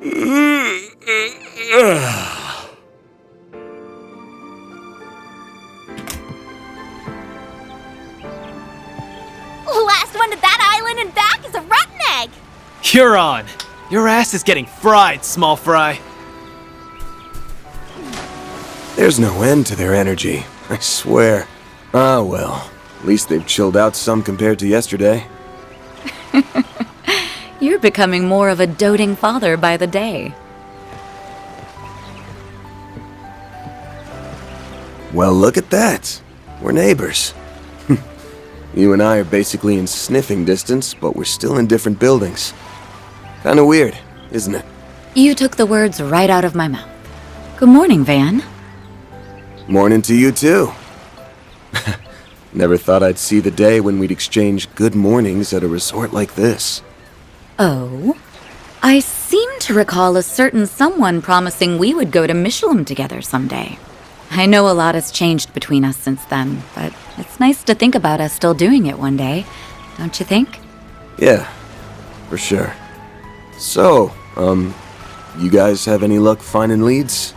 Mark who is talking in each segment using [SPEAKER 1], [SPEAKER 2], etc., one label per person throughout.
[SPEAKER 1] Last one to that island and back is a rotten egg!
[SPEAKER 2] You're on! Your ass is getting fried, small fry.
[SPEAKER 3] There's no end to their energy, I swear. Ah well, at least they've chilled out some compared to yesterday.
[SPEAKER 4] You're becoming more of a doting father by the day.
[SPEAKER 3] Well, look at that. We're neighbors. You and I are basically in sniffing distance, but we're still in different buildings. Kinda weird, isn't it?
[SPEAKER 4] You took the words right out of my mouth. Good morning, Van.
[SPEAKER 3] Morning to you, too. Never thought I'd see the day when we'd exchange good mornings at a resort like this.
[SPEAKER 4] Oh? I seem to recall a certain someone promising we would go to Michelin together someday. I know a lot has changed between us since then, but it's nice to think about us still doing it one day, don't you think?
[SPEAKER 3] Yeah, for sure. So, you guys have any luck finding leads?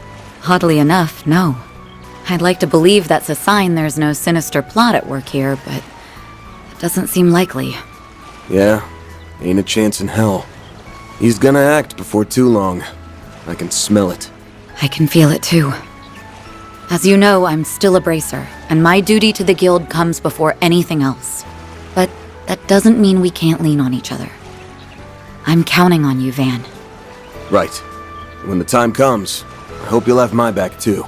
[SPEAKER 4] Oddly enough, no. I'd like to believe that's a sign there's no sinister plot at work here, but it doesn't seem likely.
[SPEAKER 3] Yeah, ain't a chance in hell. He's gonna act before too long. I can smell it.
[SPEAKER 4] I can feel it too. As you know, I'm still a bracer, and my duty to the guild comes before anything else. But that doesn't mean we can't lean on each other. I'm counting on you, Van.
[SPEAKER 3] Right. When the time comes, I hope you'll have my back too.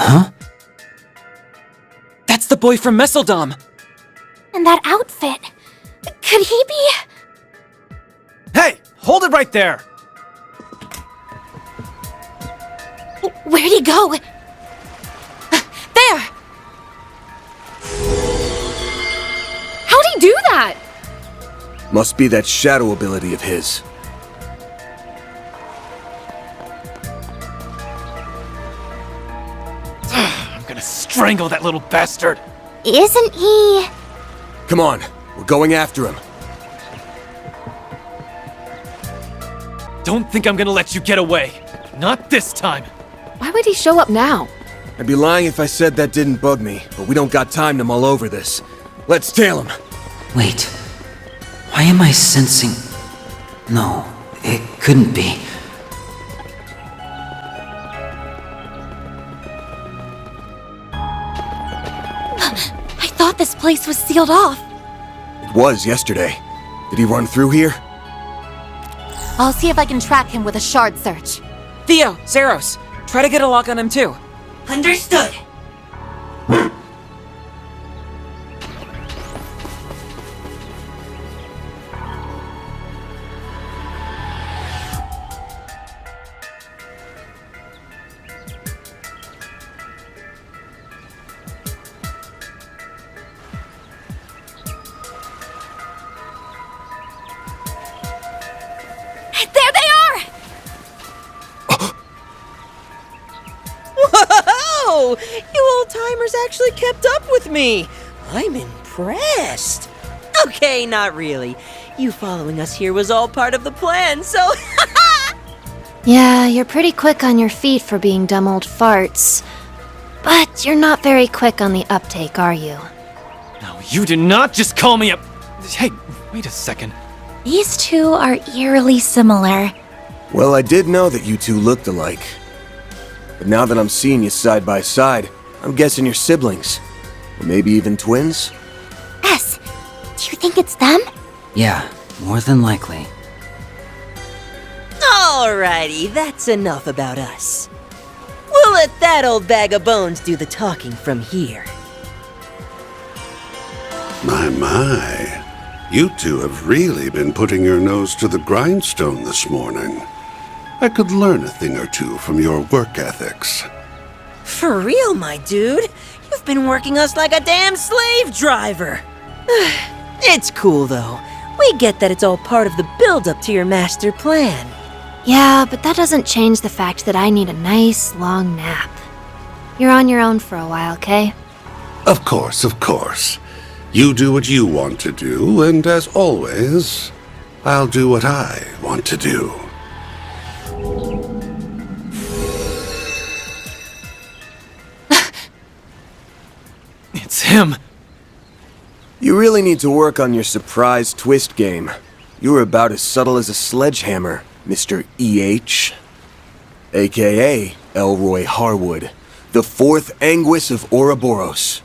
[SPEAKER 2] Huh? That's the boy from Messeldom!
[SPEAKER 1] And that outfit. Could he be...
[SPEAKER 2] Hey! Hold it right there!
[SPEAKER 1] Where'd he go? There! How'd he do that?
[SPEAKER 3] Must be that shadow ability of his.
[SPEAKER 2] I'm gonna strangle that little bastard!
[SPEAKER 1] Isn't he...
[SPEAKER 3] Come on, we're going after him.
[SPEAKER 2] Don't think I'm gonna let you get away. Not this time.
[SPEAKER 5] Why would he show up now?
[SPEAKER 3] I'd be lying if I said that didn't bug me, but we don't got time to mull over this. Let's tail him.
[SPEAKER 6] Wait. Why am I sensing... No, it couldn't be.
[SPEAKER 1] I thought this place was sealed off.
[SPEAKER 3] It was yesterday. Did he run through here?
[SPEAKER 1] I'll see if I can track him with a shard search.
[SPEAKER 7] Theo, Zeros, try to get a lock on him too.
[SPEAKER 6] Understood.
[SPEAKER 1] There they are!
[SPEAKER 7] Whoa! You old-timers actually kept up with me. I'm impressed.
[SPEAKER 8] impressed. Okay, not really. You following us here was all part of the plan, so...
[SPEAKER 5] Yeah, you're pretty quick on your feet for being dumb old farts. But you're not very quick on the uptake, are you?
[SPEAKER 2] No, you did not just call me a... Hey, wait a second.
[SPEAKER 1] These two are eerily similar.
[SPEAKER 3] Well, I did know that you two looked alike. But now that I'm seeing you side by side, I'm guessing you're siblings. Or maybe even twins?
[SPEAKER 1] S, do you think it's them?
[SPEAKER 6] Yeah, more than likely.
[SPEAKER 8] Alrighty, that's enough about us. We'll let that old bag of bones do the talking from here.
[SPEAKER 9] My. You two have really been putting your nose to the grindstone this morning. I could learn a thing or two from your work ethics.
[SPEAKER 8] For real, my dude. You've been working us like a damn slave driver. It's cool, though. We get that it's all part of the build-up to your master plan.
[SPEAKER 5] Yeah, but that doesn't change the fact that I need a nice, long nap. You're on your own for a while, okay?
[SPEAKER 9] Of course. You do what you want to do, and as always, I'll do what I want to do.
[SPEAKER 2] It's him.
[SPEAKER 3] You really need to work on your surprise twist game. You were about as subtle as a sledgehammer, Mr. E.H. AKA Elroy Harwood, the fourth Anguis of Ouroboros.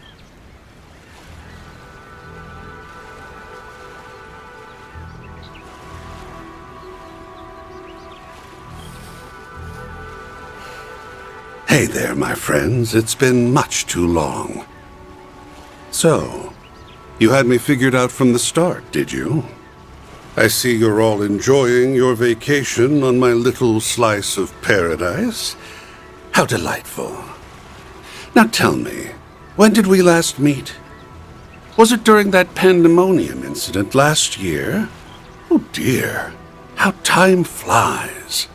[SPEAKER 9] Hey there, my friends. It's been much too long. So, you had me figured out from the start, did you? I see you're all enjoying your vacation on my little slice of paradise. How delightful. Now tell me, when did we last meet? Was it during that pandemonium incident last year? Oh dear, how time flies.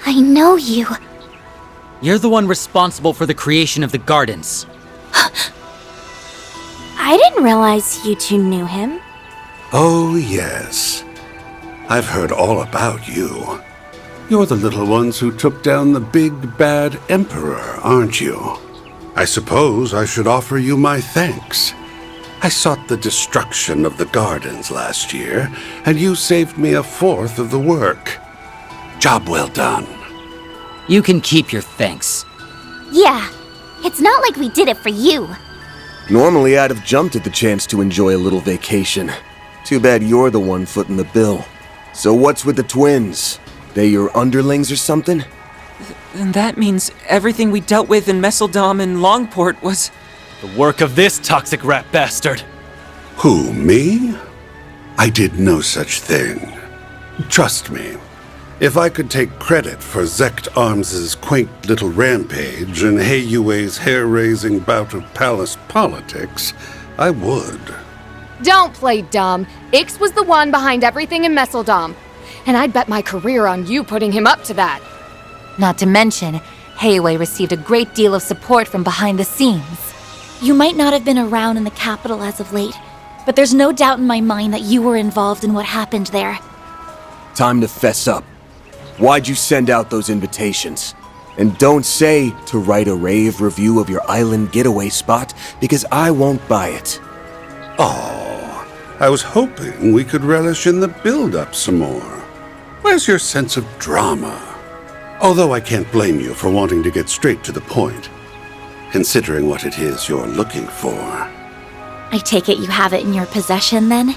[SPEAKER 1] I know you.
[SPEAKER 7] You're the one responsible for the creation of the gardens.
[SPEAKER 1] I didn't realize you two knew him.
[SPEAKER 9] Oh, yes. I've heard all about you. You're the little ones who took down the big bad emperor, aren't you? I suppose I should offer you my thanks. I sought the destruction of the gardens last year, and you saved me a fourth of the work. Job well done.
[SPEAKER 7] You can keep your thanks.
[SPEAKER 1] Yeah, it's not like we did it for you.
[SPEAKER 3] Normally I'd have jumped at the chance to enjoy a little vacation. Too bad you're the one footing the bill. So what's with the twins? They your underlings or something?
[SPEAKER 7] And that means everything we dealt with in Messeldom and Longport was...
[SPEAKER 2] The work of this toxic rat bastard.
[SPEAKER 9] Who, me? I did no such thing. Trust me, if I could take credit for Zect Arms's quaint little rampage and Heyue's hair-raising bout of palace politics, I would.
[SPEAKER 5] Don't play dumb. Ix was the one behind everything in Messeldom. And I'd bet my career on you putting him up to that.
[SPEAKER 1] Not to mention, Heyue received a great deal of support from behind the scenes. You might not have been around in the capital as of late, but there's no doubt in my mind that you were involved in what happened there.
[SPEAKER 3] Time to fess up. Why'd you send out those invitations? And don't say to write a rave review of your island getaway spot, because I won't buy it.
[SPEAKER 9] Oh, I was hoping we could relish in the build-up some more. Where's your sense of drama? Although I can't blame you for wanting to get straight to the point, considering what it is you're looking for.
[SPEAKER 1] I take it you have it in your possession, then?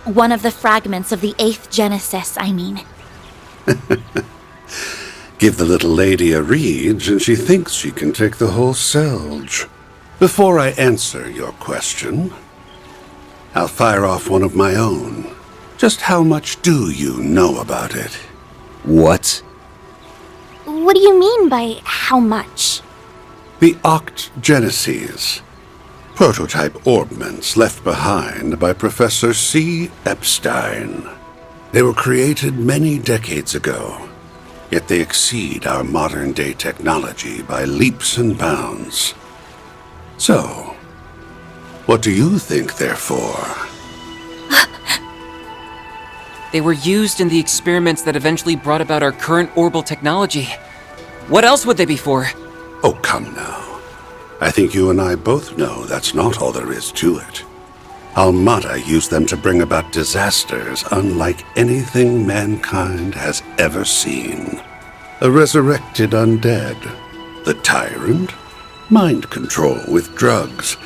[SPEAKER 1] One of the fragments of the 8th Genesis, I mean.
[SPEAKER 9] Give the little lady a read, and she thinks she can take the whole Selge. Before I answer your question, I'll fire off one of my own. Just how much do you know about it?
[SPEAKER 3] What?
[SPEAKER 1] What do you mean by how much?
[SPEAKER 9] The Oct Genesis. Prototype orbments left behind by Professor C. Epstein. They were created many decades ago, yet they exceed our modern-day technology by leaps and bounds. So, What do you think they're for?
[SPEAKER 7] They were used in the experiments that eventually brought about our current orbital technology. What else would they be for?
[SPEAKER 9] Oh, come now. I think you and I both know that's not all there is to it. Almata used them to bring about disasters unlike anything mankind has ever seen. A resurrected undead, the tyrant, mind control with drugs,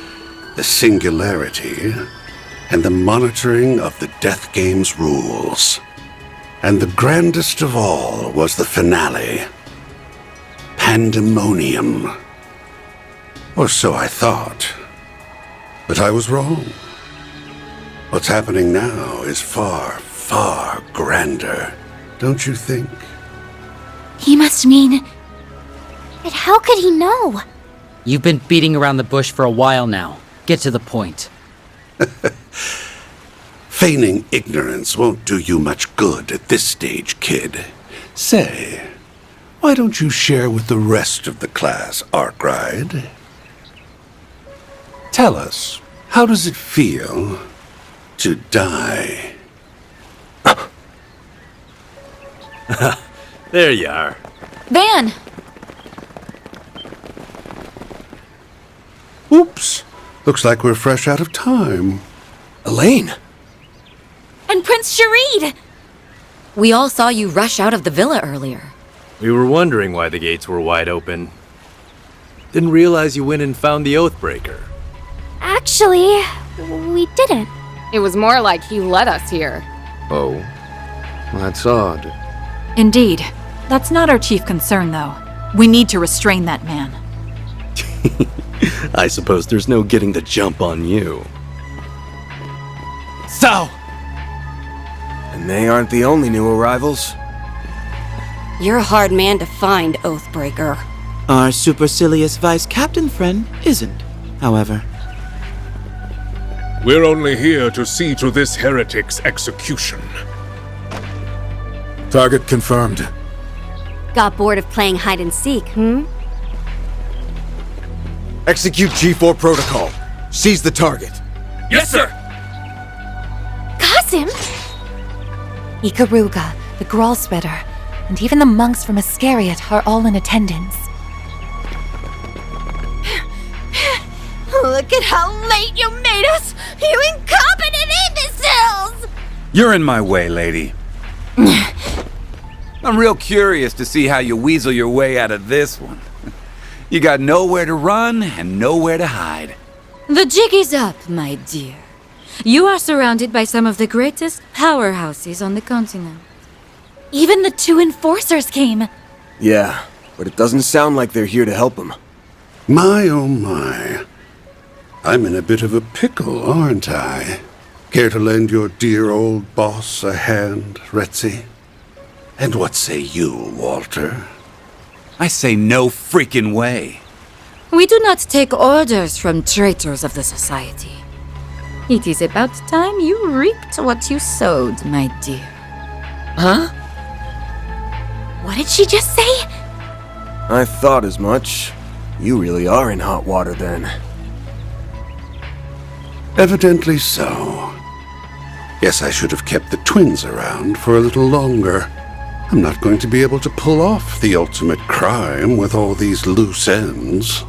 [SPEAKER 9] the singularity, and the monitoring of the Death Game's rules. And the grandest of all was the finale. Pandemonium. Or so I thought. But I was wrong. What's happening now is far, far grander, don't you think?
[SPEAKER 1] He must mean...
[SPEAKER 5] But how could he know?
[SPEAKER 10] You've been beating around the bush for a while now. Get to the point.
[SPEAKER 9] Feigning ignorance won't do you much good at this stage, kid. Say, why don't you share with the rest of the class, Arkride? Tell us, how does it feel to die?
[SPEAKER 2] There you are.
[SPEAKER 1] Van!
[SPEAKER 9] Oops. Looks like we're fresh out of time.
[SPEAKER 3] Elaine!
[SPEAKER 1] And Prince Sharid!
[SPEAKER 4] We all saw you rush out of the villa earlier.
[SPEAKER 2] We were wondering why the gates were wide open. Didn't realize you went and found the Oathbreaker.
[SPEAKER 5] Actually, we didn't.
[SPEAKER 11] It was more like he led us here.
[SPEAKER 12] Oh, that's odd.
[SPEAKER 13] Indeed. That's not our chief concern, though. We need to restrain that man.
[SPEAKER 2] I suppose there's no getting the jump on you. So!
[SPEAKER 3] And they aren't the only new arrivals.
[SPEAKER 14] You're a hard man to find, Oathbreaker.
[SPEAKER 15] Our supercilious vice captain friend isn't, however.
[SPEAKER 16] We're only here to see to this heretic's execution.
[SPEAKER 12] Target confirmed.
[SPEAKER 14] Got bored of playing hide and seek,
[SPEAKER 3] Execute G4 protocol. Seize the target.
[SPEAKER 16] Yes, sir!
[SPEAKER 1] Qasim! Ikaruga, the Grawl Spreader, and even the monks from Iscariot are all in attendance.
[SPEAKER 14] Look at how late you made us, you incompetent imbeciles!
[SPEAKER 17] You're in my way, lady. I'm real curious to see how you weasel your way out of this one. You got nowhere to run and nowhere to hide.
[SPEAKER 4] The jig is up, my dear. You are surrounded by some of the greatest powerhouses on the continent.
[SPEAKER 1] Even the two enforcers came.
[SPEAKER 3] Yeah, but it doesn't sound like they're here to help him.
[SPEAKER 9] My oh my. I'm in a bit of a pickle, aren't I? Care to lend your dear old boss a hand, Retzi? And what say you, Walter?
[SPEAKER 17] I say no freaking way.
[SPEAKER 4] We do not take orders from traitors of the society. It is about time you reaped what you sowed, my dear.
[SPEAKER 8] Huh?
[SPEAKER 1] What did she just say?
[SPEAKER 3] I thought as much. You really are in hot water then.
[SPEAKER 9] Evidently so. Guess I should have kept the twins around for a little longer. I'm not going to be able to pull off the ultimate crime with all these loose ends.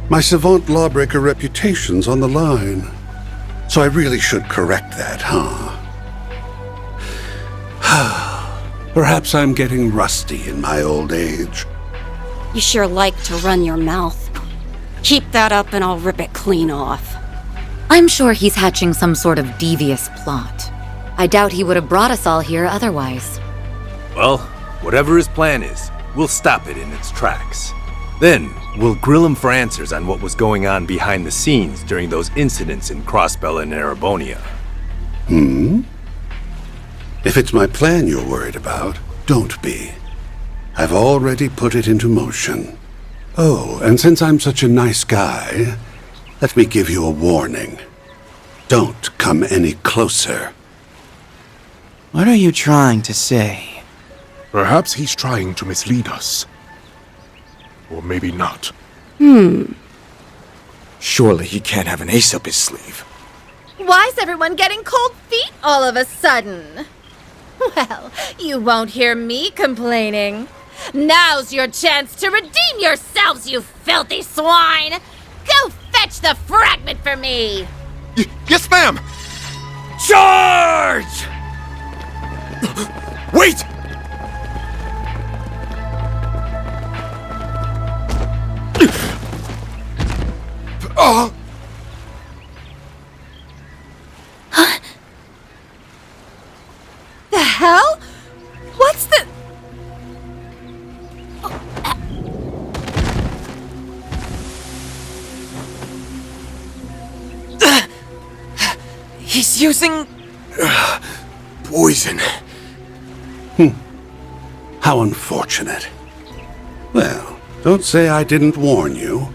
[SPEAKER 9] My savant lawbreaker reputation's on the line. So I really should correct that, huh? Perhaps I'm getting rusty in my old age.
[SPEAKER 14] You sure like to run your mouth. Keep that up and I'll rip it clean off.
[SPEAKER 4] I'm sure he's hatching some sort of devious plot. I doubt he would have brought us all here otherwise.
[SPEAKER 18] Well, whatever his plan is, we'll stop it in its tracks. Then, we'll grill him for answers on what was going on behind the scenes during those incidents in Crossbell and Erebonia.
[SPEAKER 9] If it's my plan you're worried about, don't be. I've already put it into motion. Oh, and since I'm such a nice guy, let me give you a warning. Don't come any closer.
[SPEAKER 15] What are you trying to say?
[SPEAKER 16] Perhaps he's trying to mislead us. Or maybe not.
[SPEAKER 3] Surely he can't have an ace up his sleeve.
[SPEAKER 19] Why's everyone getting cold feet all of a sudden? Well, you won't hear me complaining. Now's your chance to redeem yourselves, you filthy swine! Go fetch the fragment for me!
[SPEAKER 20] Yes, ma'am!
[SPEAKER 17] Charge!
[SPEAKER 3] Wait!
[SPEAKER 20] Oh!
[SPEAKER 19] The hell? What's the...
[SPEAKER 7] He's using...
[SPEAKER 3] Poison.
[SPEAKER 9] How unfortunate. Well, don't say I didn't warn you.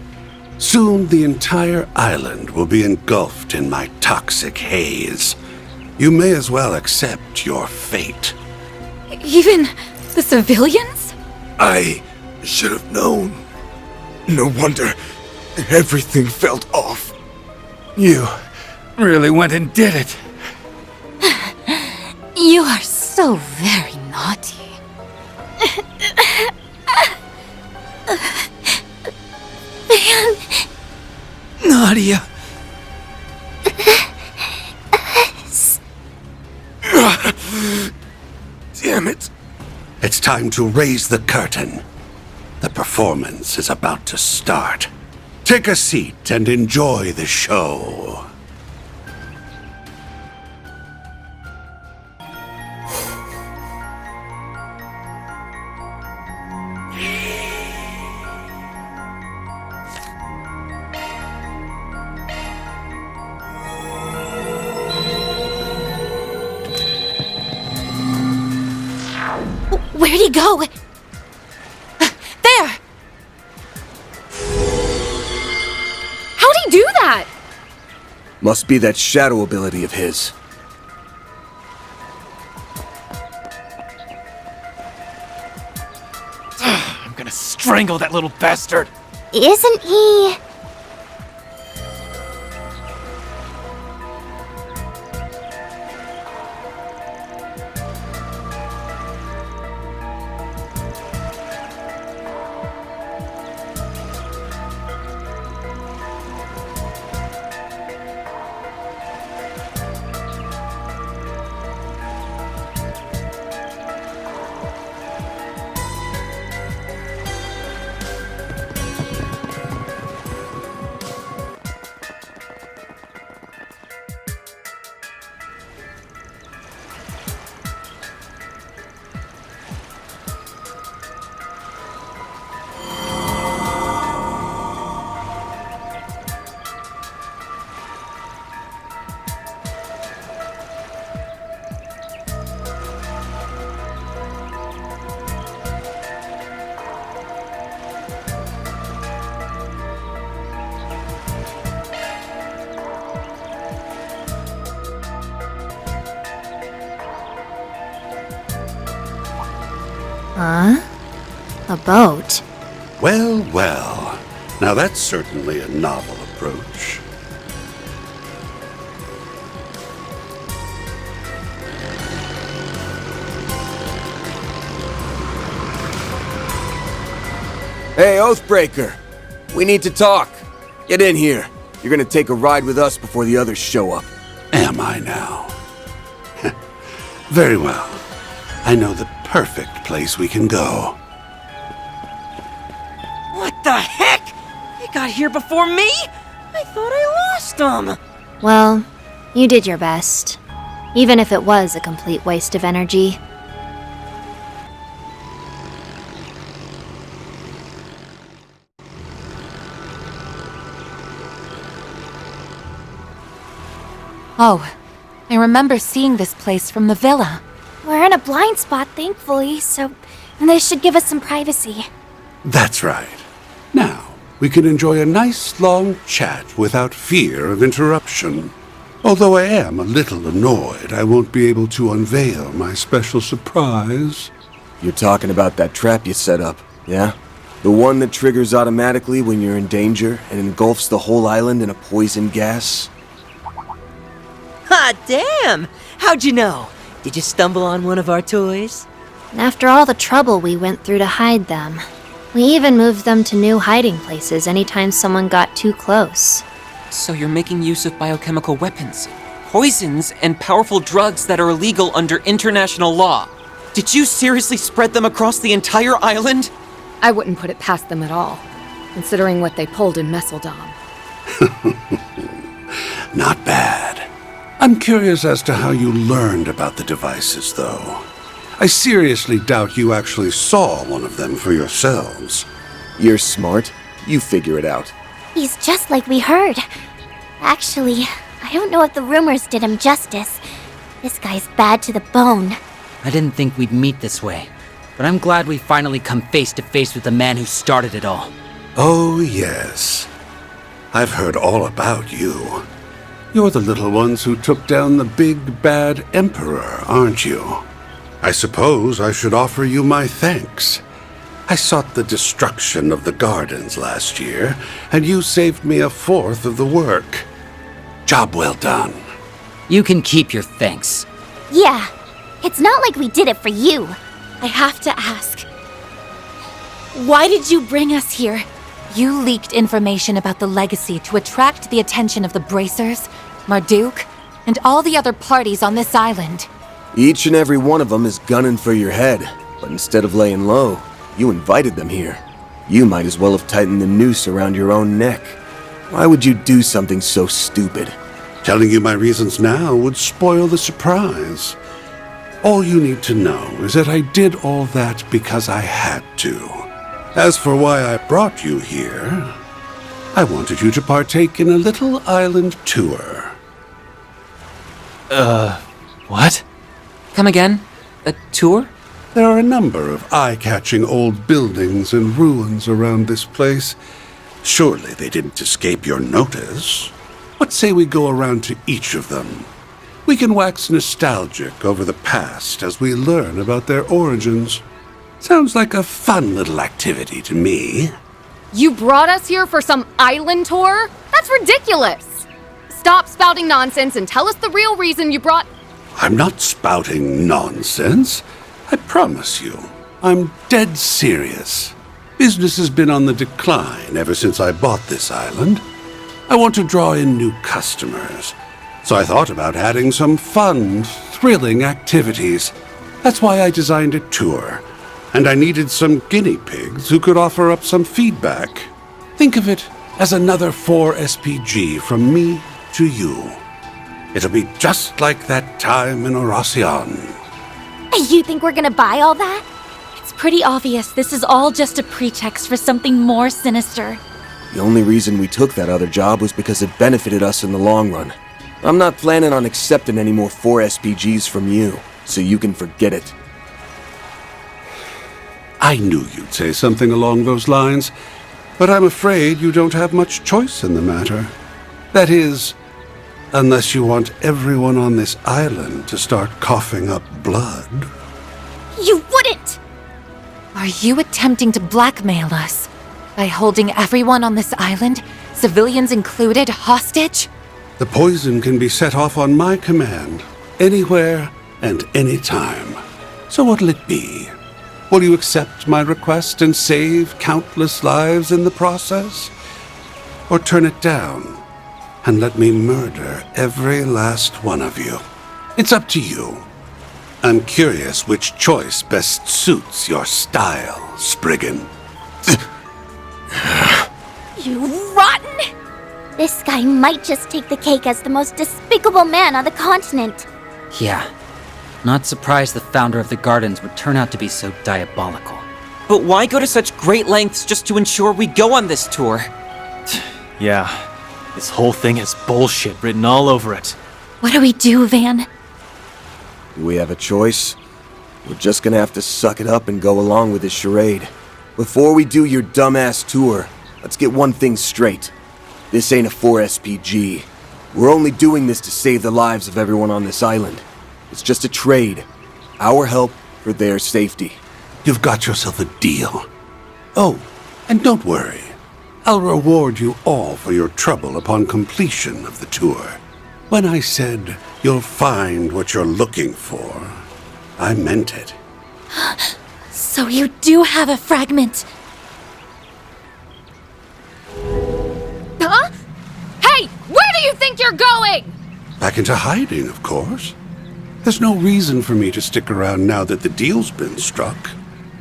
[SPEAKER 9] Soon the entire island will be engulfed in my toxic haze. You may as well accept your fate.
[SPEAKER 13] Even the civilians?
[SPEAKER 3] I should have known. No wonder everything felt off. You
[SPEAKER 17] really went and did it.
[SPEAKER 1] You are so very naughty.
[SPEAKER 19] Man.
[SPEAKER 17] Nadia.
[SPEAKER 3] Damn it.
[SPEAKER 9] It's time to raise the curtain. The performance is about to start. Take a seat and enjoy the show.
[SPEAKER 1] Where'd he go? There!
[SPEAKER 11] How'd he do that?
[SPEAKER 3] Must be that shadow ability of his.
[SPEAKER 7] I'm gonna strangle that little bastard.
[SPEAKER 5] Isn't he? Huh? A boat?
[SPEAKER 9] Well, well. Now that's certainly a novel approach.
[SPEAKER 3] Hey, Oathbreaker. We need to talk. Get in here. You're gonna take a ride with us before the others show up.
[SPEAKER 9] Am I now? Very well. I know the perfect place we can go.
[SPEAKER 8] What the heck? He got here before me? I thought I lost him.
[SPEAKER 5] Well, you did your best. Even if it was a complete waste of energy.
[SPEAKER 1] Oh, I remember seeing this place from the villa.
[SPEAKER 5] We're in a blind spot, thankfully, so this should give us some privacy.
[SPEAKER 9] That's right. Now, we can enjoy a nice long chat without fear of interruption. Although I am a little annoyed I won't be able to unveil my special surprise.
[SPEAKER 3] You're talking about that trap you set up, yeah? The one that triggers automatically when you're in danger and engulfs the whole island in a poison gas?
[SPEAKER 8] Hot damn! How'd you know? Did you stumble on one of our toys?
[SPEAKER 5] After all the trouble we went through to hide them, we even moved them to new hiding places anytime someone got too close.
[SPEAKER 7] So you're making use of biochemical weapons, poisons, and powerful drugs that are illegal under international law. Did you seriously spread them across the entire island?
[SPEAKER 11] I wouldn't put it past them at all, considering what they pulled in Messeldom.
[SPEAKER 9] Not bad. I'm curious as to how you learned about the devices, though. I seriously doubt you actually saw one of them for yourselves.
[SPEAKER 3] You're smart. You figure it out.
[SPEAKER 21] He's just like we heard. Actually, I don't know if the rumors did him justice. This guy's bad to the bone.
[SPEAKER 10] I didn't think we'd meet this way, but I'm glad we finally come face to face with the man who started it all.
[SPEAKER 9] Oh, yes. I've heard all about you. You're the little ones who took down the big bad emperor, aren't you? I suppose I should offer you my thanks. I sought the destruction of the gardens last year, and you saved me a fourth of the work. Job well done.
[SPEAKER 10] You can keep your thanks.
[SPEAKER 21] Yeah, it's not like we did it for you.
[SPEAKER 1] I have to ask, why did you bring us here? You leaked information about the legacy to attract the attention of the Bracers, Marduk, and all the other parties on this island.
[SPEAKER 3] Each and every one of them is gunning for your head, but instead of laying low, you invited them here. You might as well have tightened the noose around your own neck. Why would you do something so stupid?
[SPEAKER 9] Telling you my reasons now would spoil the surprise. All you need to know is that I did all that because I had to. As for why I brought you here, I wanted you to partake in a little island tour.
[SPEAKER 7] What? Come again? A tour?
[SPEAKER 9] There are a number of eye-catching old buildings and ruins around this place. Surely they didn't escape your notice. What say we go around to each of them? We can wax nostalgic over the past as we learn about their origins. Sounds like a fun little activity to me.
[SPEAKER 11] You brought us here for some island tour? That's ridiculous! Stop spouting nonsense and tell us the real reason you brought...
[SPEAKER 9] I'm not spouting nonsense. I promise you, I'm dead serious. Business has been on the decline ever since I bought this island. I want to draw in new customers, so I thought about adding some fun, thrilling activities. That's why I designed a tour, and I needed some guinea pigs who could offer up some feedback. Think of it as another 4 SPG from me to you. It'll be just like that time in Oracion.
[SPEAKER 21] You think we're gonna buy all that?
[SPEAKER 1] It's pretty obvious this is all just a pretext for something more sinister.
[SPEAKER 3] The only reason we took that other job was because it benefited us in the long run. I'm not planning on accepting any more 4 SPGs from you, so you can forget it.
[SPEAKER 9] I knew you'd say something along those lines, but I'm afraid you don't have much choice in the matter. That is, unless you want everyone on this island to start coughing up blood.
[SPEAKER 21] You wouldn't!
[SPEAKER 1] Are you attempting to blackmail us? By holding everyone on this island, civilians included, hostage?
[SPEAKER 9] The poison can be set off on my command, anywhere and anytime. So what'll it be? Will you accept my request and save countless lives in the process? Or turn it down and let me murder every last one of you? It's up to you. I'm curious which choice best suits your style, Spriggan.
[SPEAKER 21] You rotten! This guy might just take the cake as the most despicable man on the continent.
[SPEAKER 10] Yeah. Not surprised the founder of the gardens would turn out to be so diabolical.
[SPEAKER 7] But why go to such great lengths just to ensure we go on this tour?
[SPEAKER 22] Yeah. This whole thing has bullshit written all over it.
[SPEAKER 1] What do we do, Van?
[SPEAKER 3] Do we have a choice? We're just gonna have to suck it up and go along with this charade. Before we do your dumbass tour, let's get one thing straight. This ain't a 4 SPG. We're only doing this to save the lives of everyone on this island. It's just a trade. Our help for their safety.
[SPEAKER 9] You've got yourself a deal. Oh, And don't worry, I'll reward you all for your trouble upon completion of the tour. When I said you'll find what you're looking for, I meant it.
[SPEAKER 1] So you do have a fragment.
[SPEAKER 11] Huh? Hey, where do you think you're going?
[SPEAKER 9] Back into hiding, of course. There's no reason for me to stick around now that the deal's been struck.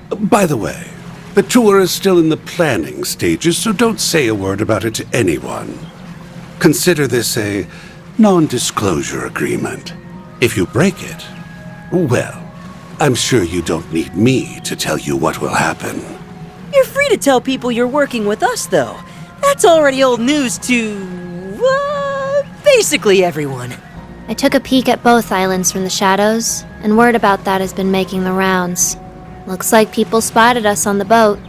[SPEAKER 9] By the way, the tour is still in the planning stages, so don't say a word about it to anyone. Consider this a non-disclosure agreement. If you break it, well, I'm sure you don't need me to tell you what will happen.
[SPEAKER 8] You're free to tell people you're working with us, though. That's already old news to, basically everyone.
[SPEAKER 5] I took a peek at both islands from the shadows, and word about that has been making the rounds. Looks like people spotted us on the boat.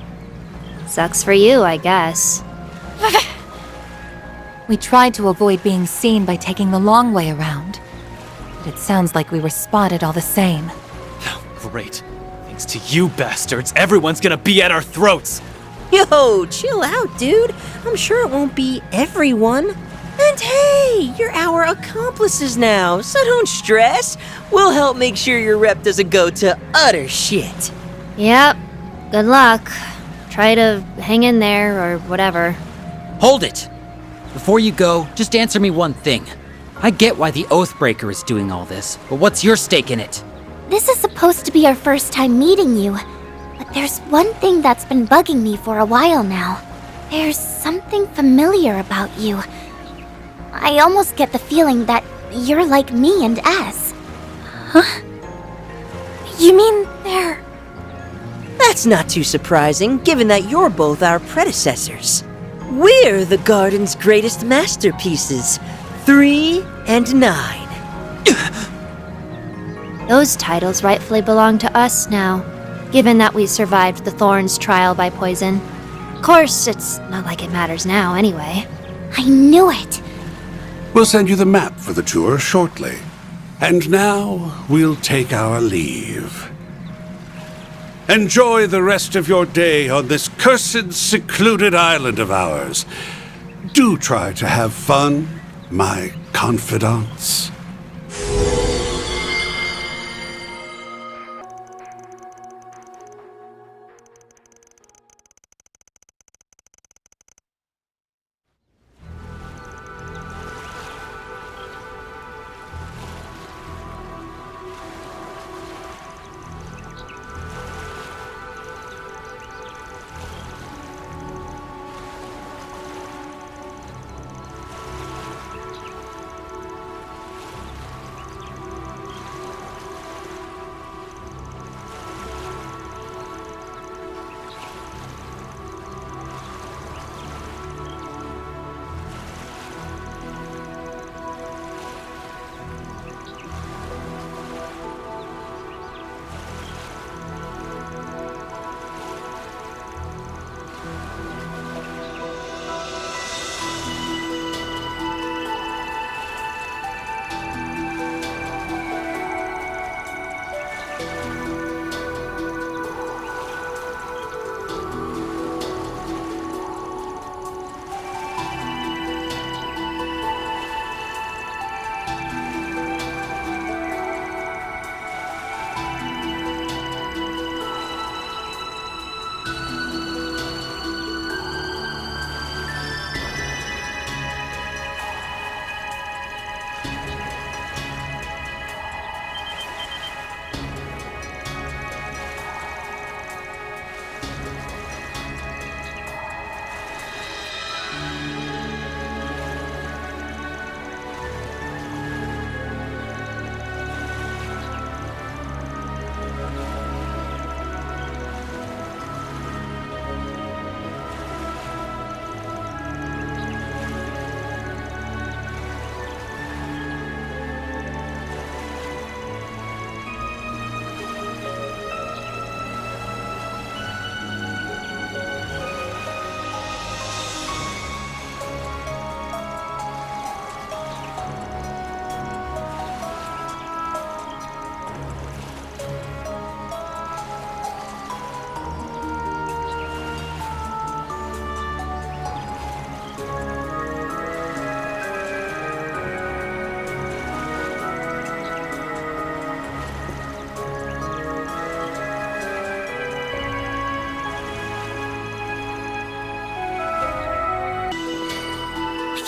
[SPEAKER 5] Sucks for you, I guess.
[SPEAKER 1] We tried to avoid being seen by taking the long way around. But it sounds like we were spotted all the same.
[SPEAKER 22] Great. Thanks to you bastards, everyone's gonna be at our throats!
[SPEAKER 8] Yo, chill out, dude. I'm sure it won't be everyone. And hey, you're our accomplices now, so don't stress. We'll help make sure your rep doesn't go to utter shit.
[SPEAKER 5] Yep. Good luck. Try to hang in there, or whatever.
[SPEAKER 10] Hold it! Before you go, just answer me one thing. I get why the Oathbreaker is doing all this, but what's your stake in it?
[SPEAKER 21] This is supposed to be our first time meeting you, but there's one thing that's been bugging me for a while now. There's something familiar about you. I almost get the feeling that you're like me and S. Huh? You mean they're...
[SPEAKER 8] That's not too surprising, given that you're both our predecessors. We're the Garden's greatest masterpieces, 3 and 9.
[SPEAKER 5] Those titles rightfully belong to us now, given that we survived the Thorns trial by poison. Of course, it's not like it matters now anyway.
[SPEAKER 21] I knew it!
[SPEAKER 9] We'll send you the map for the tour shortly. And now, we'll take our leave. Enjoy the rest of your day on this cursed, secluded island of ours. Do try to have fun, my confidants.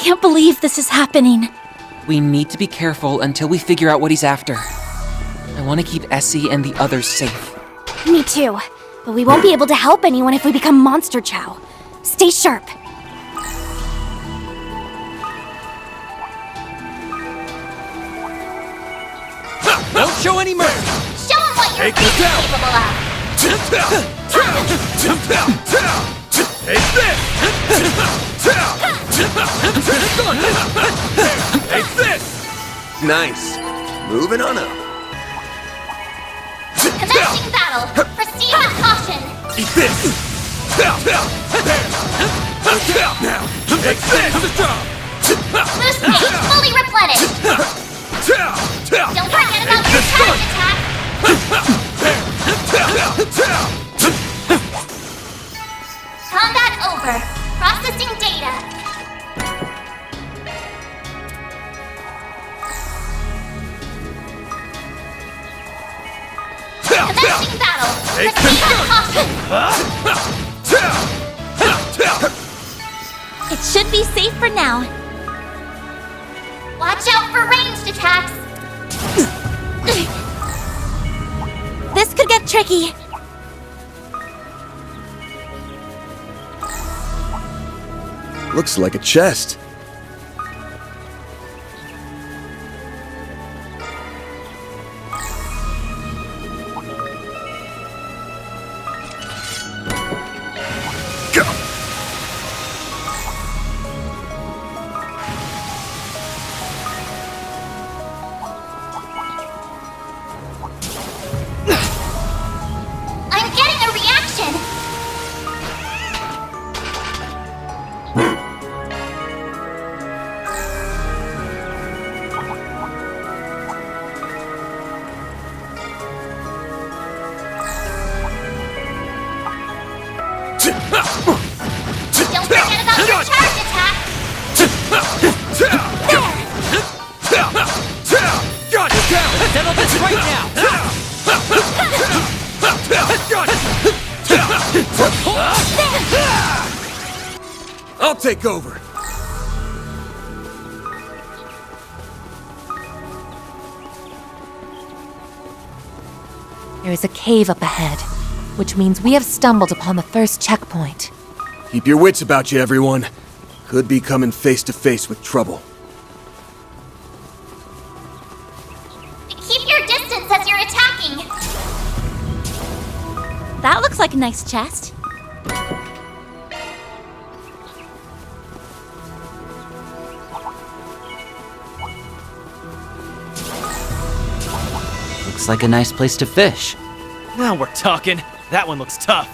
[SPEAKER 1] can't believe this is happening.
[SPEAKER 7] We need to be careful until we figure out what he's after. I want to keep Essie and the others safe.
[SPEAKER 21] Me too. But we won't be able to help anyone if we become Monster Chow. Stay sharp.
[SPEAKER 10] Don't show any mercy!
[SPEAKER 21] Show them what you're really capable of!
[SPEAKER 20] Take this! Take this!
[SPEAKER 3] Nice. Moving on up.
[SPEAKER 21] Commencing battle! Proceed with caution!
[SPEAKER 20] Eat this! Now! Take this!
[SPEAKER 21] Boost page fully replenished! Don't forget about your charge attack! Combat over. Processing data. Commencing battle. Proceed with caution. It should be safe for now. Watch out for ranged attacks. This could get tricky.
[SPEAKER 3] Looks like a chest.
[SPEAKER 21] I'm getting a reaction. Don't forget about your charge attack.
[SPEAKER 10] Settle this right now!
[SPEAKER 3] I'll take over.
[SPEAKER 1] There is a cave up ahead, which means we have stumbled upon the first checkpoint.
[SPEAKER 3] Keep your wits about you, everyone. Could be coming face to face with trouble.
[SPEAKER 21] Keep your distance as you're attacking. That looks like a nice chest.
[SPEAKER 10] Looks like a nice place to fish. Now we're talking. That one looks tough.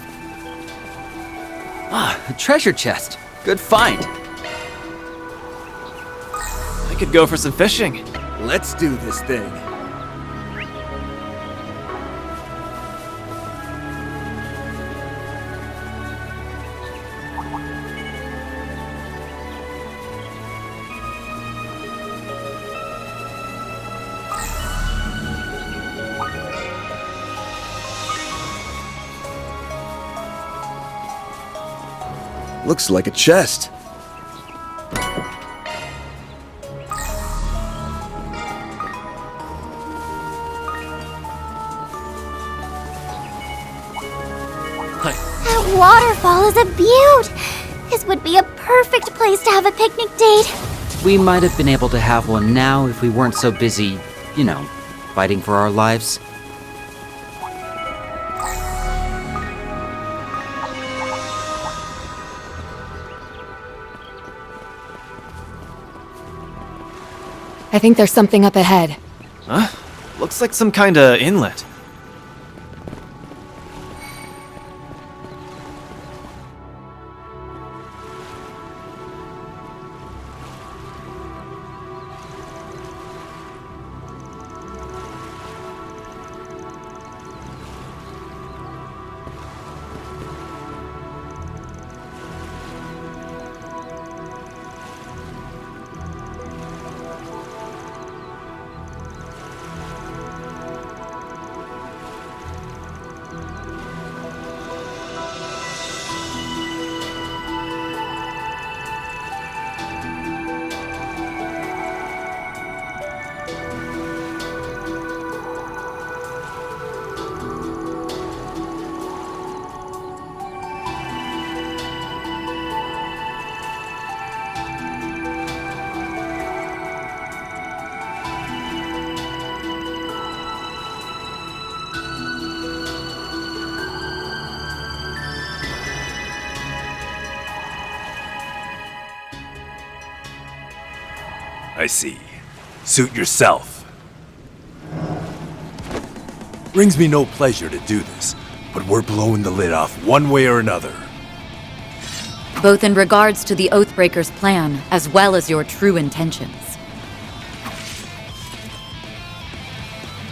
[SPEAKER 10] Ah, a treasure chest. Good find. I could go for some fishing.
[SPEAKER 3] Let's do this thing. Looks like a chest.
[SPEAKER 21] That waterfall is a beaut. This would be a perfect place to have a picnic date.
[SPEAKER 10] We might have been able to have one now if we weren't so busy, you know, fighting for our lives.
[SPEAKER 11] I think there's something up ahead.
[SPEAKER 22] Huh? Looks like some kinda inlet.
[SPEAKER 18] I see. Suit yourself. Brings me no pleasure to do this, but we're blowing the lid off one way or another.
[SPEAKER 4] Both in regards to the Oathbreaker's plan, as well as your true intentions.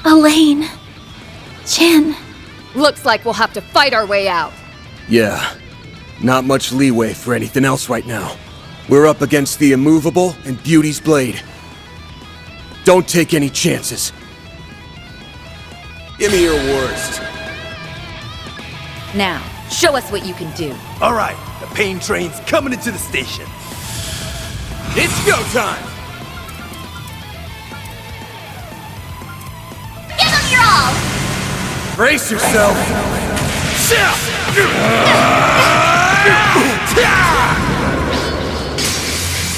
[SPEAKER 1] Elaine. Chin.
[SPEAKER 11] Looks like we'll have to fight our way out.
[SPEAKER 3] Yeah. Not much leeway for anything else right now. We're up against the Immovable and Beauty's Blade. Don't take any chances. Give me your worst.
[SPEAKER 4] Now, show us what you can do.
[SPEAKER 18] All right, the pain train's coming into the station. It's go time!
[SPEAKER 21] Give them your all!
[SPEAKER 3] Brace yourself!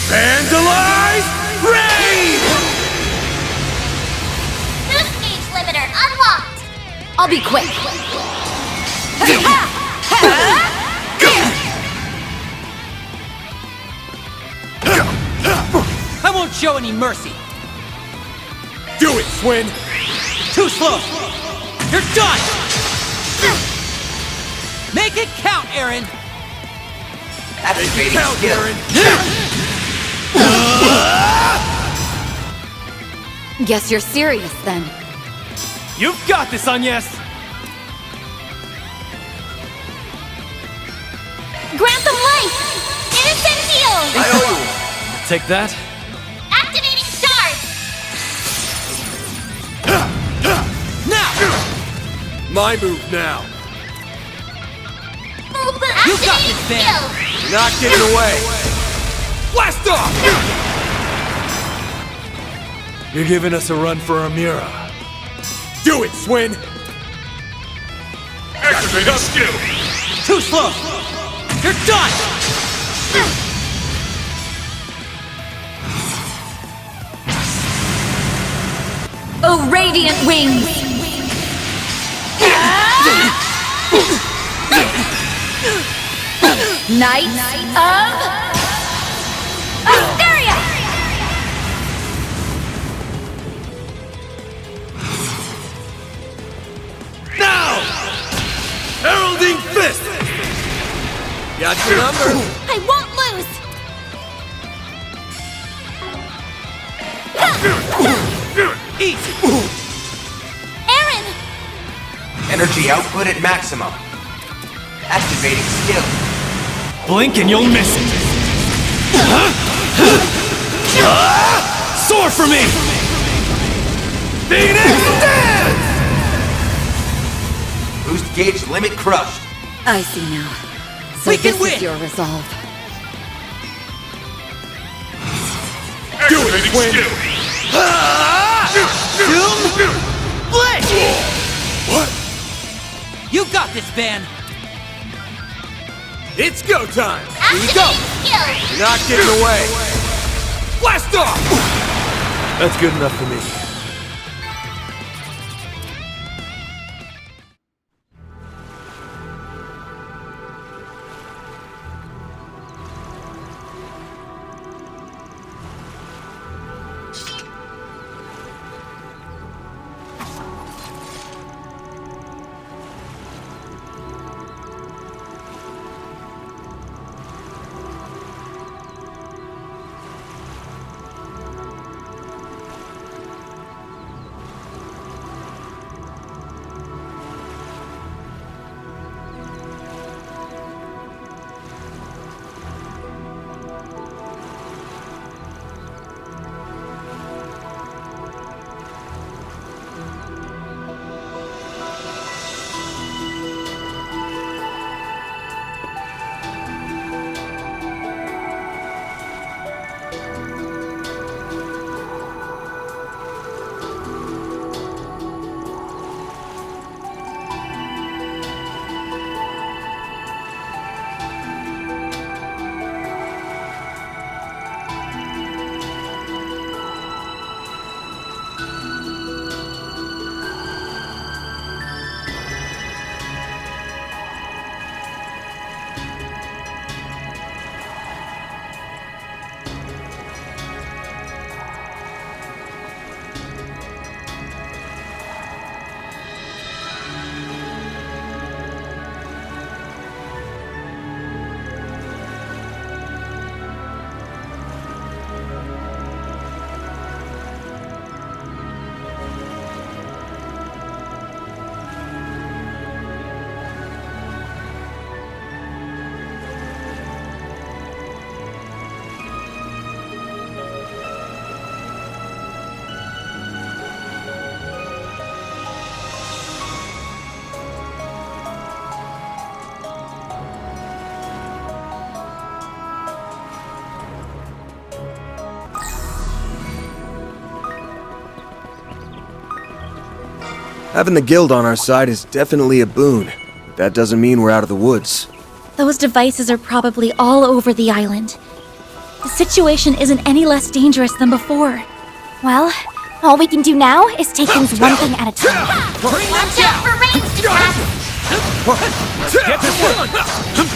[SPEAKER 20] Vandalize! Raid!
[SPEAKER 21] Boost gauge limiter unlocked!
[SPEAKER 1] I'll be quick.
[SPEAKER 10] I won't show any mercy.
[SPEAKER 3] Do it, Swin!
[SPEAKER 10] Too slow. You're done. Make it count, Aaron.
[SPEAKER 20] Activating skill.
[SPEAKER 4] Guess you're serious then.
[SPEAKER 22] You've got this, Agnes!
[SPEAKER 21] Grant them life! Innocent healed!
[SPEAKER 20] I owe you.
[SPEAKER 22] Take that.
[SPEAKER 21] Activating stars!
[SPEAKER 10] Now!
[SPEAKER 3] My move now.
[SPEAKER 10] You got this, Van!
[SPEAKER 3] Not getting away.
[SPEAKER 20] Blast off!
[SPEAKER 18] You're giving us a run for our Mira.
[SPEAKER 3] Do it, Swin!
[SPEAKER 20] Activating skill.
[SPEAKER 10] Too slow. You're done.
[SPEAKER 1] Oh, radiant wings! Knights of Asteria!
[SPEAKER 20] Now! Heralding fist!
[SPEAKER 3] Got your number.
[SPEAKER 21] I won't lose!
[SPEAKER 10] Easy.
[SPEAKER 21] Aaron!
[SPEAKER 2] Energy output at maximum. Activating skill.
[SPEAKER 22] Blink and you'll miss it. Soar for me!
[SPEAKER 20] Phoenix dance!
[SPEAKER 2] Boost gauge limit crushed.
[SPEAKER 4] I see now. So
[SPEAKER 10] We can
[SPEAKER 4] this
[SPEAKER 10] win.
[SPEAKER 4] is your resolve.
[SPEAKER 3] Do it, Swin!
[SPEAKER 10] Doom Blade!
[SPEAKER 3] What?
[SPEAKER 10] You got this, Van.
[SPEAKER 3] It's go time!
[SPEAKER 10] Here you go.
[SPEAKER 21] Skill!
[SPEAKER 3] Not getting away.
[SPEAKER 20] Blast off!
[SPEAKER 18] That's good enough for me.
[SPEAKER 3] Having the guild on our side is definitely a boon, but that doesn't mean we're out of the woods.
[SPEAKER 1] Those devices are probably all over the island. The situation isn't any less dangerous than before.
[SPEAKER 21] Well, all we can do now is take things one thing at a time.
[SPEAKER 20] Bring them
[SPEAKER 21] Watch out for ranged attacks!
[SPEAKER 20] Get this one!
[SPEAKER 21] Don't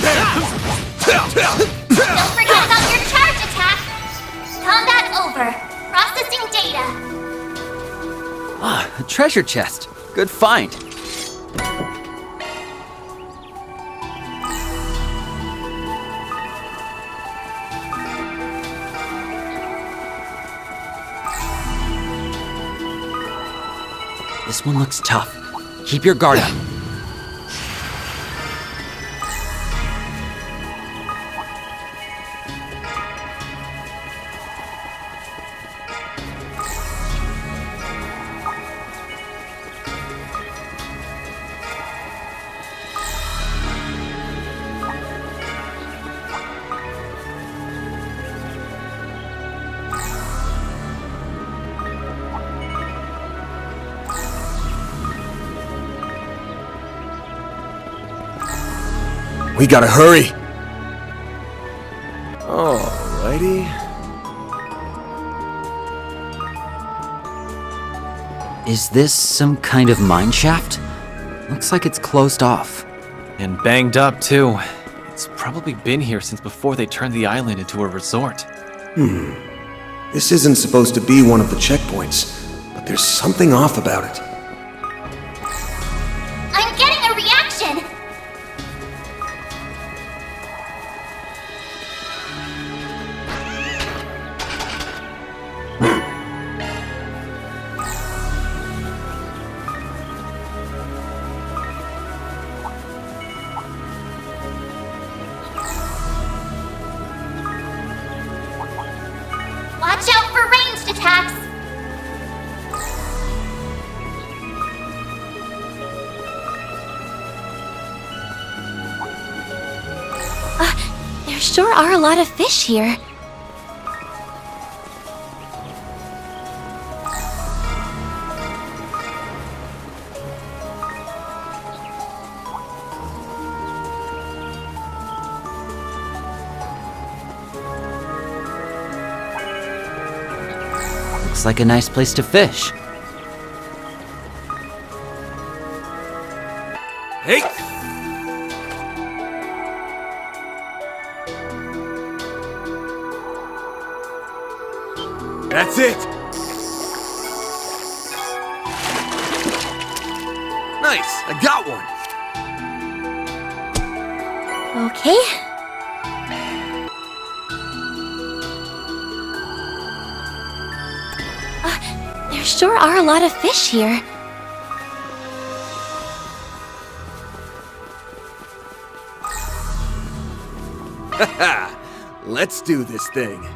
[SPEAKER 21] forget about your charge attack! Combat over. Processing data.
[SPEAKER 10] Ah, a treasure chest. Good find. This one looks tough. Keep your guard up.
[SPEAKER 3] We gotta hurry! Alrighty.
[SPEAKER 10] Is this some kind of mine shaft? Looks like it's closed off.
[SPEAKER 22] And banged up, too. It's probably been here since before they turned the island into a resort.
[SPEAKER 3] This isn't supposed to be one of the checkpoints, but there's something off about it.
[SPEAKER 21] I'm getting a reaction! Watch out for ranged attacks!
[SPEAKER 1] There sure are a lot of fish here.
[SPEAKER 10] Looks like a nice place to fish.
[SPEAKER 18] Hey! That's it! Nice! I got one!
[SPEAKER 1] Okay. There sure are a lot of fish here.
[SPEAKER 3] Let's do this thing.